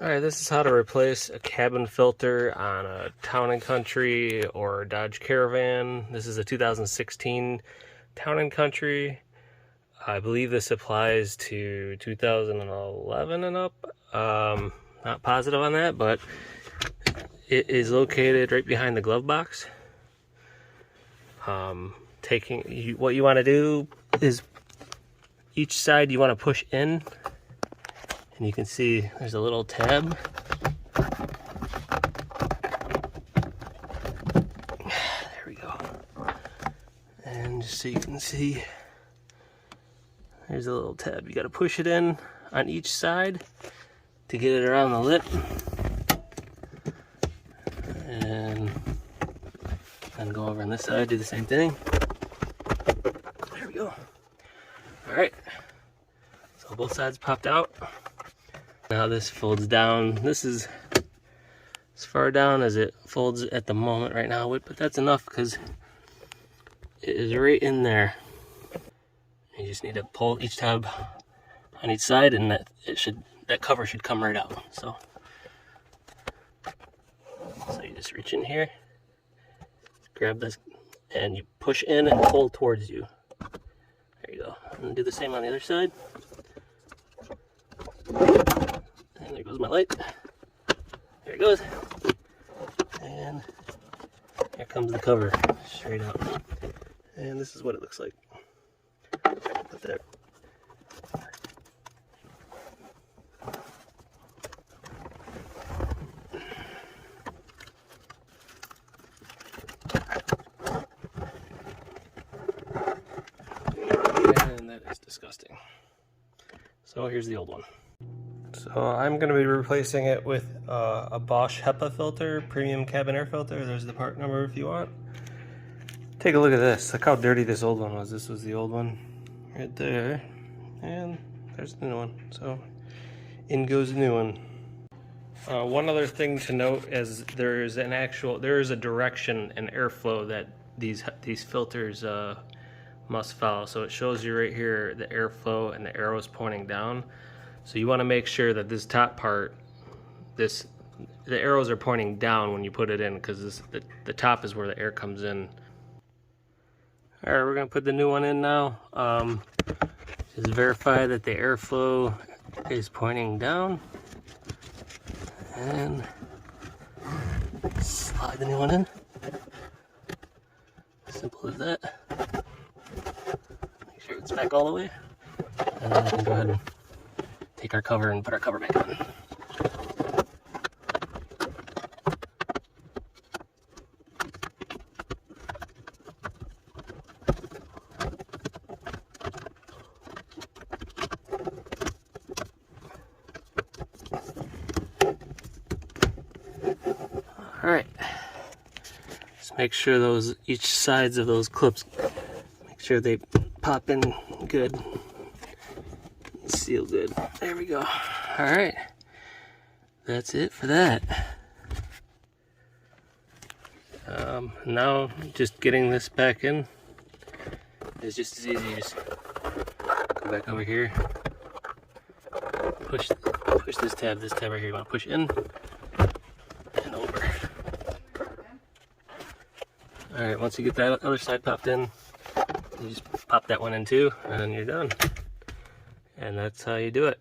Alright, this is how to replace a cabin filter on a Town & Country or Dodge Caravan. This is a 2016 Town & Country. I believe this applies to 2011 and up. Not positive on that, but it is located right behind the glove box. What you want to do is each side you want to push in. And you can see there's a little tab. There we go. And just so you can see, there's a little tab. You got to push it in on each side to get it around the lip. And then go over on this side, do the same thing. There we go. All right. So both sides popped out. Now this folds down. This is as far down as it folds at the moment right now, but that's enough because it is right in there. You just need to pull each tab on each side, and that cover should come right out. So you just reach in here, grab this, and you push in and pull towards you. There you go. And do the same on the other side. And there goes my light. There it goes. And here comes the cover straight out. And this is what it looks like. Put that. And that is disgusting. So here's the old one. So I'm going to be replacing it with a Bosch HEPA filter, premium cabin air filter. There's the part number if you want. Take a look at this. Look how dirty this old one was. This was the old one right there. And there's the new one. So in goes the new one. One other thing to note is there is a direction and airflow that these filters must follow. So it shows you right here the airflow and the arrows pointing down. So you want to make sure that this top part, the arrows are pointing down when you put it in, because the top is where the air comes in. All right, we're going to put the new one in now. Just verify that the airflow is pointing down. And slide the new one in. Simple as that. Make sure it's back all the way. And then we can go ahead and take our cover and put our cover back on. All right. Just make sure each sides of those clips, make sure they pop in good. Seal good. There we go. All right, that's it for that. Now just getting this back in is just as easy. Just go back over here, push this tab right here. You want to push in and over. All right, once you get that other side popped in, you just pop that one in too, and you're done. And that's how you do it.